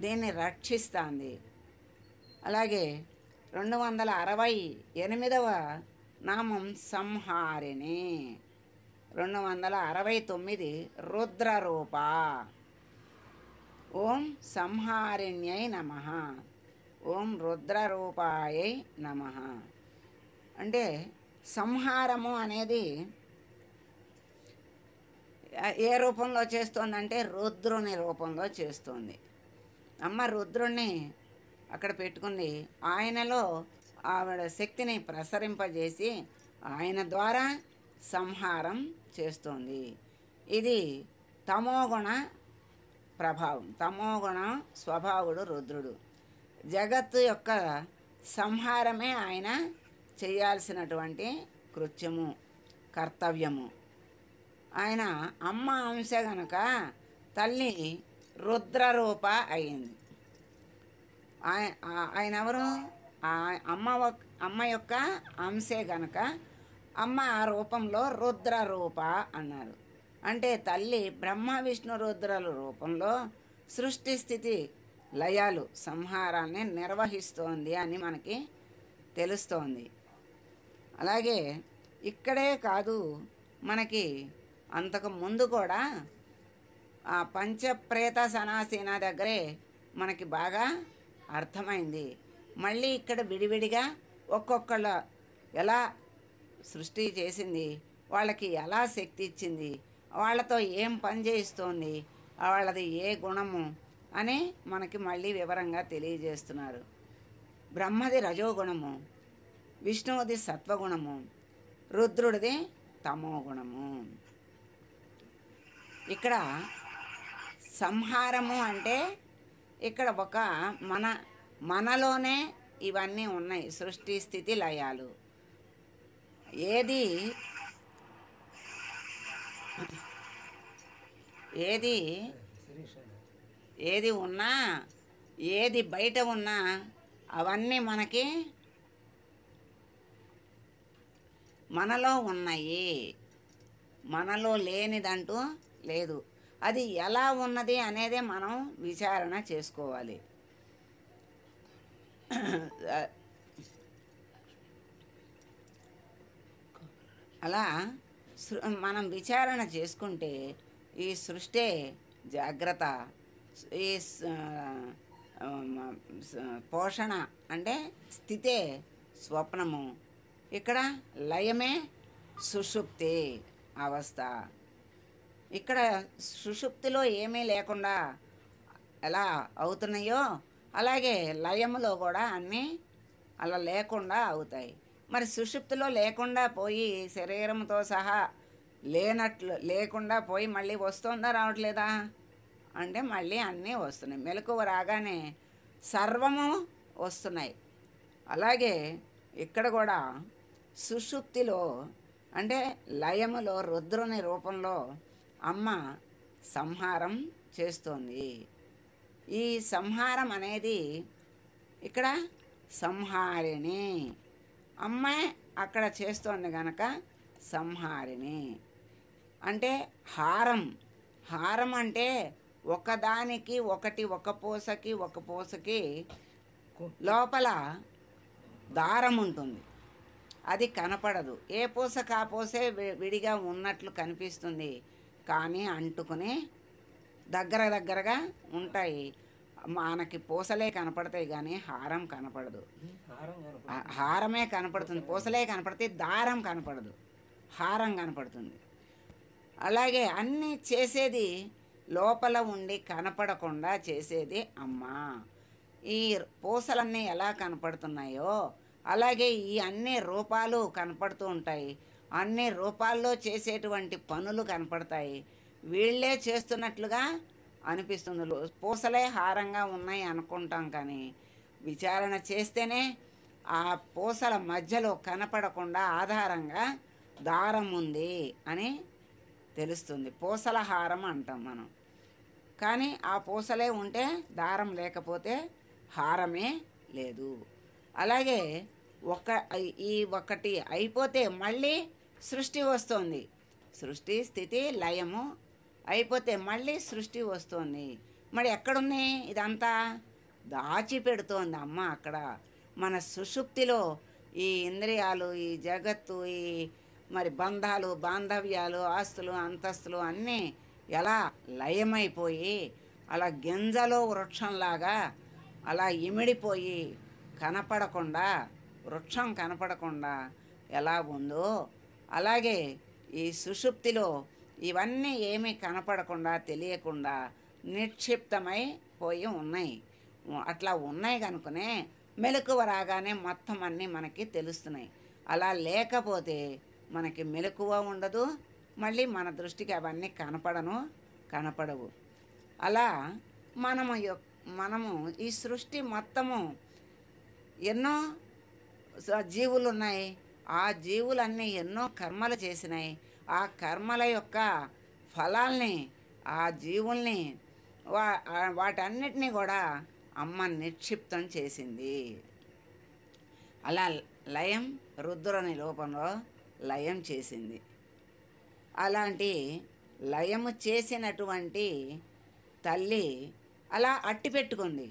దీన్ని రక్షిస్తుంది. అలాగే 268వ నామం సంహారిణి. 269 రుద్రరూప. ఓం సంహారిణ్యై నమః. ఓం రుద్రరూపాయై నమః. అంటే సంహారము అనేది ఏ రూపంలో చేస్తోందంటే రుద్రుని రూపంలో చేస్తోంది. అమ్మ రుద్రుణ్ణి అక్కడ పెట్టుకుంది. ఆయనలో ఆవిడ శక్తిని ప్రసరింపజేసి ఆయన ద్వారా సంహారం చేస్తోంది. ఇది తమోగుణ ప్రభావం, తమోగుణ స్వభావుడు రుద్రుడు. జగత్తు యొక్క సంహారమే ఆయన చేయాల్సినటువంటి కృత్యము, కర్తవ్యము. ఆయన అమ్మ అంశ గనక తల్లి రుద్రరూప అయింది. ఆయన ఎవరు? అమ్మ యొక్క అంశే గనక అమ్మ ఆ రూపంలో రుద్రరూప అన్నారు. అంటే తల్లి బ్రహ్మ విష్ణు రుద్రుల రూపంలో సృష్టి స్థితి లయాలు సంహారాన్ని నిర్వహిస్తోంది అని మనకి తెలుస్తోంది. అలాగే ఇక్కడే కాదు, మనకి అంతకు ముందు కూడా ఆ పంచప్రేత సనాసీన దగ్గరే మనకి బాగా అర్థమైంది. మళ్ళీ ఇక్కడ విడివిడిగా ఒక్కొక్కళ్ళ ఎలా సృష్టి చేసింది, వాళ్ళకి ఎలా శక్తి ఇచ్చింది, వాళ్ళతో ఏం పని చేయిస్తోంది, వాళ్ళది ఏ గుణము అని మనకి మళ్ళీ వివరంగా తెలియజేస్తున్నారు. బ్రహ్మది రజోగుణము, విష్ణువుది సత్వగుణము, రుద్రుడిది తమోగుణము. ఇక్కడ సంహారము అంటే ఇక్కడ ఒక మనలోనే ఇవన్నీ ఉన్నాయి, సృష్టి స్థితి లయాలు. ఏది ఉన్నా, ఏది బయట ఉన్నా అవన్నీ మనకి మనలో ఉన్నాయి. మనలో లేనిదంటూ లేదు. అది ఎలా ఉన్నది అనేదే మనం విచారణ చేసుకోవాలి. అలా మనం విచారణ చేసుకుంటే ఈ సృష్టి జాగ్రత్త, ఈ పోషణ అంటే స్థితే స్వప్నము, ఇక్కడ లయమే సుషుప్తి అవస్థ. ఇక్కడ సుషుప్తిలో ఏమీ లేకుండా ఎలా అవుతున్నాయో అలాగే లయములో కూడా అన్నీ అలా లేకుండా అవుతాయి. మరి సుషుప్తిలో లేకుండా పోయి శరీరంతో సహా లేకుండా పోయి మళ్ళీ వస్తుందా రావట్లేదా అంటే మళ్ళీ అన్నీ వస్తున్నాయి. మెలకువ రాగానే సర్వము వస్తున్నాయి. అలాగే ఇక్కడ కూడా సుషుప్తిలో అంటే లయములో రుద్రుని రూపంలో అమ్మ సంహారం చేస్తోంది. ఈ సంహారం అనేది ఇక్కడ సంహారిణి, అమ్మ అక్కడ చేస్తోంది గనక సంహారిణి. అంటే హారం అంటే ఒకదానికి ఒకటి, ఒక పూసకి లోపల దారం ఉంటుంది, అది కనపడదు. ఏ పూసకు ఆ పూసే విడిగా ఉన్నట్లు కనిపిస్తుంది, కానీ అంటుకుని దగ్గరగా ఉంటాయి. మనకి పూసలే కనపడతాయి కానీ హారం కనపడదు. హారమే కనపడుతుంది, పూసలే కనపడతాయి, దారం కనపడదు, హారం కనపడుతుంది. అలాగే అన్నీ చేసేది లోపల ఉండి కనపడకుండా చేసేది అమ్మ. ఈ పూసలన్నీ ఎలా కనపడుతున్నాయో అలాగే ఈ అన్ని రూపాలు కనపడుతూ ఉంటాయి. అన్ని రూపాల్లో చేసేటువంటి పనులు కనపడతాయి. వీళ్ళే చేస్తున్నట్లుగా అనిపిస్తుంది. పూసలే హారంగా ఉన్నాయి అనుకుంటాం, కానీ విచారణ చేస్తేనే ఆ పూసల మధ్యలో కనపడకుండా ఆధారంగా దారం ఉంది అని తెలుస్తుంది. పూసల హారం అంటాం మనం. కానీ ఆ పూసలే ఉంటే దారం లేకపోతే హారమే లేదు. అలాగే ఒకటి అయిపోతే మళ్ళీ సృష్టి వస్తుంది. సృష్టి స్థితి లయము అయిపోతే మళ్ళీ సృష్టి వస్తుంది. మరి ఎక్కడుంది ఇదంతా? దాచిపెడుతోంది అమ్మ అక్కడ. మన సుషుప్తిలో ఈ ఇంద్రియాలు, ఈ జగత్తు, ఈ మరి బంధాలు, బాంధవ్యాలు, ఆస్తులు, అంతస్తులు అన్నీ ఎలా లయమైపోయి అలా గింజలో వృక్షంలాగా అలా ఇమిడిపోయి కనపడకుండా, వృక్షం కనపడకుండా ఎలా ఉందో అలాగే ఈ సుషుప్తిలో ఇవన్నీ ఏమీ కనపడకుండా, తెలియకుండా నిక్షిప్తమై పోయి ఉన్నాయి. అట్లా ఉన్నాయి కనుకనే మెలకువ రాగానే మొత్తం అన్నీ మనకి తెలుస్తున్నాయి. అలా లేకపోతే మనకి మెలకువ ఉండదు, మళ్ళీ మన దృష్టికి అవన్నీ కనపడవు. అలా మనము ఈ సృష్టి మొత్తము ఎన్నో జీవులు ఉన్నాయి. ఆ జీవులన్నీ ఎన్నో కర్మలు చేసినాయి. ఆ కర్మల యొక్క ఫలాల్ని, ఆ జీవుల్ని, వాటన్నిటినీ కూడా అమ్మ నిక్షిప్తం చేసింది. అలా లయం, రుద్రుని రూపంలో లయం చేసింది. అలాంటి లయము చేసినటువంటి తల్లి అలా అట్టి పెట్టుకుంది.